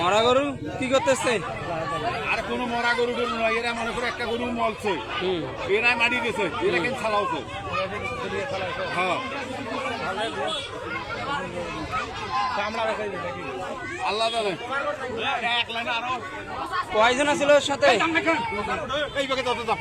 মরা গরু কি করতেছে? আর কোন মরা গরু টরু নয়, এরা মনে করে একটা গরু মলছে, এরাই মারি দিয়েছে, এরা কেন ছালাওছে। হ্যাঁ আল্লাহ জানে। এক লাইনে আরো কয়জন আছিল ওর সাথে? এই বাগে যত দাম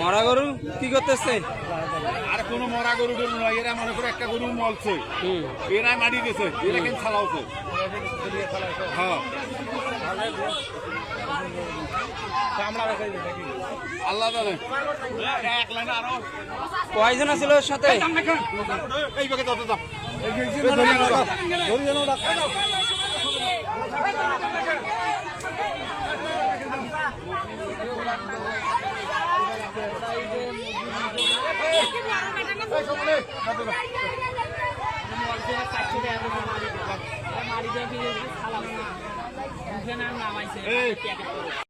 মরা গরু কি করতেছে? আর কোন মরা গরু টরু নয়, এরা মনে করে একটা গরু মলছে, এরাই মারি দিয়েছে, এরা কেন ছালাওছে। হ্যাঁ আল্লাহ জানে। এক লাইনে আরো কয়জন আছিল ওর সাথে? এই বাগে যত দাম মারি